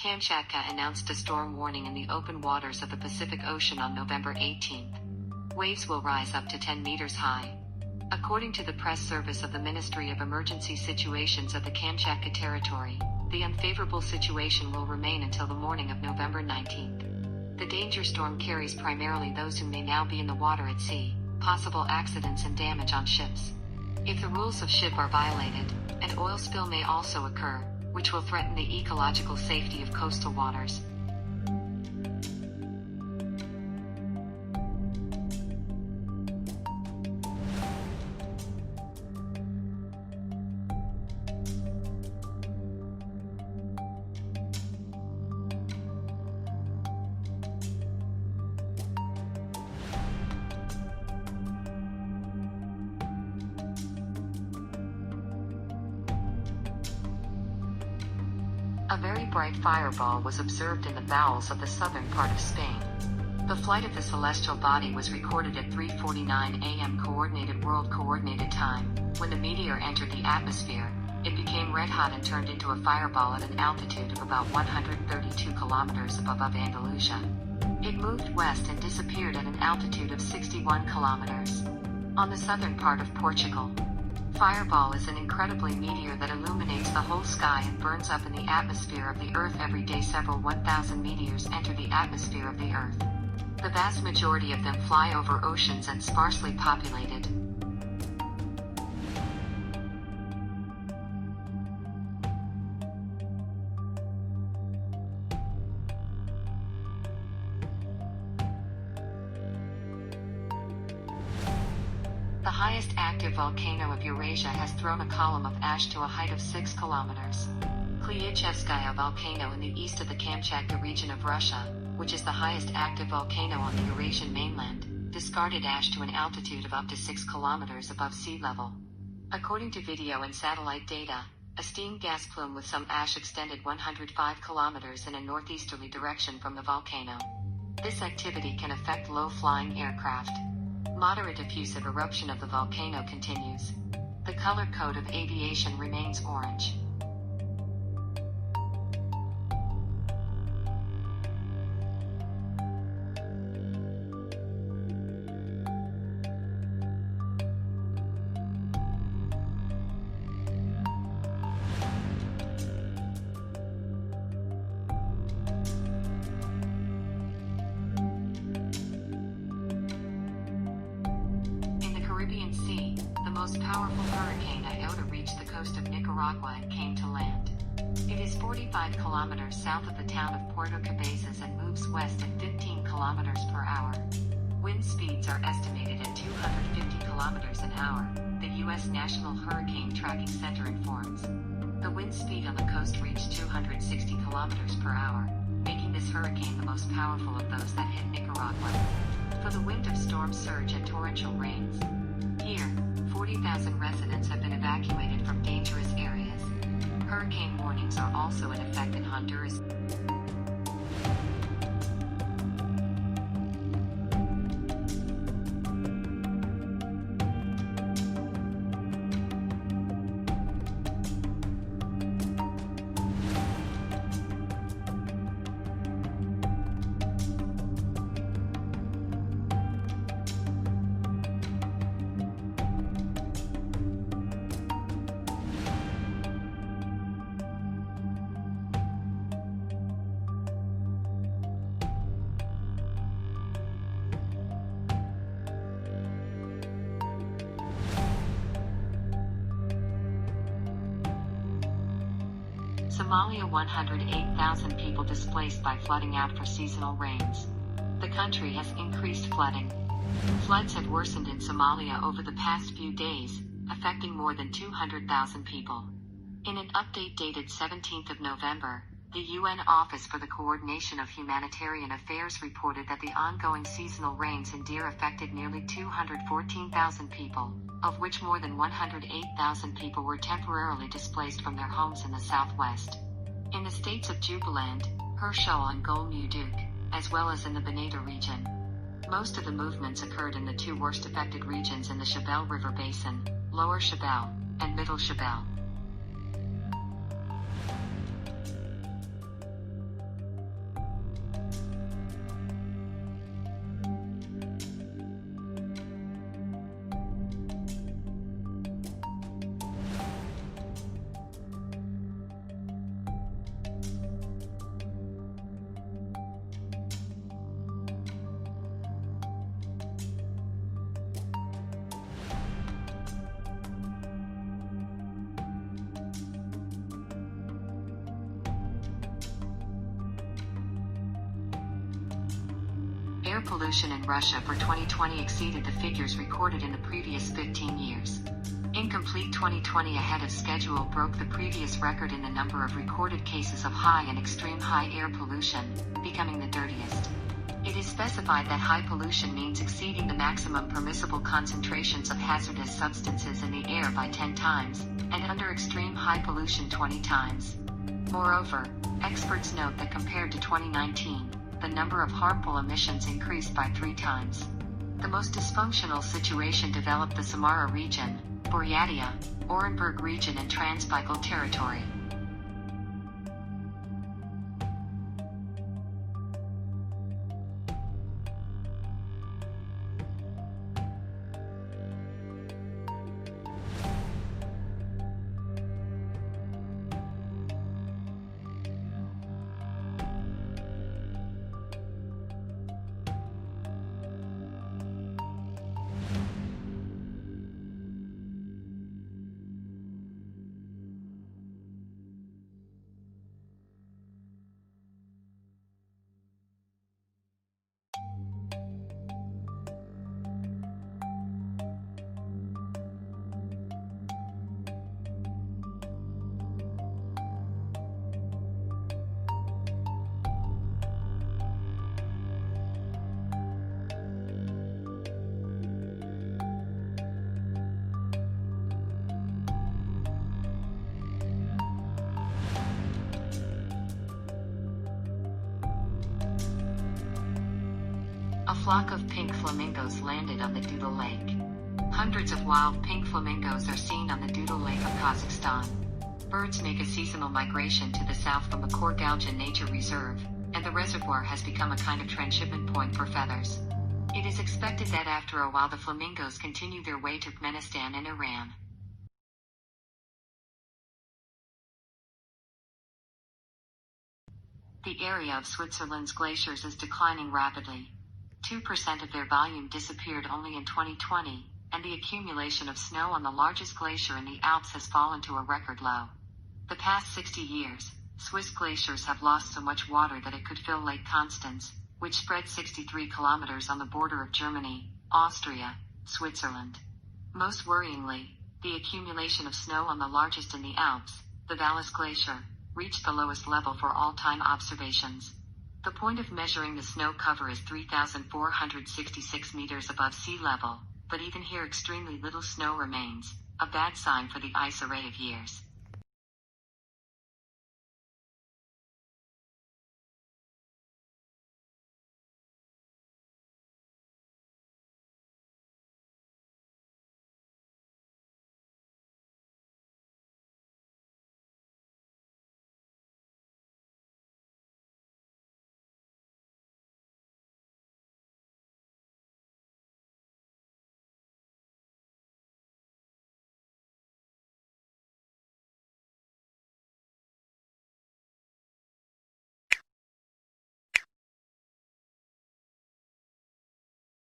Kamchatka announced a storm warning in the open waters of the Pacific Ocean on November 18. Waves will rise up to 10 meters high. According to the press service of the Ministry of Emergency Situations of the Kamchatka Territory, the unfavorable situation will remain until the morning of November 19. The danger storm carries primarily those who may now be in the water at sea, possible accidents and damage on ships. If the rules of ship are violated, an oil spill may also occur, which will threaten the ecological safety of coastal waters. A very bright fireball was observed in the bowels of the southern part of Spain. The flight of the celestial body was recorded at 3:49 a.m. Coordinated World Coordinated Time. When the meteor entered the atmosphere, it became red hot and turned into a fireball at an altitude of about 132 kilometers above Andalusia. It moved west and disappeared at an altitude of 61 kilometers on the southern part of Portugal. Fireball is an incredibly meteor that illuminates the whole sky and burns up in the atmosphere of the Earth every day. Several 1,000 meteors enter the atmosphere of the Earth. The vast majority of them fly over oceans and sparsely populated. The highest active volcano of Eurasia has thrown a column of ash to a height of 6 kilometers. Klyuchevskaya volcano in the east of the Kamchatka region of Russia, which is the highest active volcano on the Eurasian mainland, discarded ash to an altitude of up to 6 kilometers above sea level. According to video and satellite data, a steam gas plume with some ash extended 105 kilometers in a northeasterly direction from the volcano. This activity can affect low-flying aircraft. Moderate diffusive eruption of the volcano continues. The color code of aviation remains orange. Caribbean Sea, the most powerful hurricane Iota reached the coast of Nicaragua and came to land. It is 45 kilometers south of the town of Puerto Cabezas and moves west at 15 kilometers per hour. Wind speeds are estimated at 250 kilometers an hour, the U.S. National Hurricane Tracking Center informs. The wind speed on the coast reached 260 kilometers per hour, making this hurricane the most powerful of those that hit Nicaragua. For the wind of storm surge and torrential rains. Here, 40,000 residents have been evacuated from dangerous areas. Hurricane warnings are also in effect in Honduras. Somalia, 108,000 people displaced by flooding out for seasonal rains. The country has increased flooding. Floods have worsened in Somalia over the past few days, affecting more than 200,000 people. In an update dated 17th of November, the UN Office for the Coordination of Humanitarian Affairs reported that the ongoing seasonal rains in Deir affected nearly 214,000 people, of which more than 108,000 people were temporarily displaced from their homes in the southwest. In the states of Jubaland, Hershal and Golmudug, as well as in the Banata region. Most of the movements occurred in the two worst affected regions in the Shabelle River Basin, Lower Shabelle, and Middle Shabelle. Air pollution in Russia for 2020 exceeded the figures recorded in the previous 15 years. Incomplete 2020 ahead of schedule broke the previous record in the number of recorded cases of high and extreme high air pollution, becoming the dirtiest. It is specified that high pollution means exceeding the maximum permissible concentrations of hazardous substances in the air by 10 times, and under extreme high pollution 20 times. Moreover, experts note that compared to 2019, the number of harmful emissions increased by 3 times. The most dysfunctional situation developed the Samara region, Buryatia, Orenburg region and Transbaikal territory. A flock of pink flamingos landed on the Doodle Lake. Hundreds of wild pink flamingos are seen on the Doodle Lake of Kazakhstan. Birds make a seasonal migration to the south from the Korgaljan Nature Reserve, and the reservoir has become a kind of transshipment point for feathers. It is expected that after a while the flamingos continue their way to Turkmenistan and Iran. The area of Switzerland's glaciers is declining rapidly. 2% of their volume disappeared only in 2020, and the accumulation of snow on the largest glacier in the Alps has fallen to a record low. The past 60 years, Swiss glaciers have lost so much water that it could fill Lake Constance, which spreads 63 kilometers on the border of Germany, Austria, Switzerland. Most worryingly, the accumulation of snow on the largest in the Alps, the Valais Glacier, reached the lowest level for all-time observations. The point of measuring the snow cover is 3,466 meters above sea level, but even here extremely little snow remains, a bad sign for the ice array of years.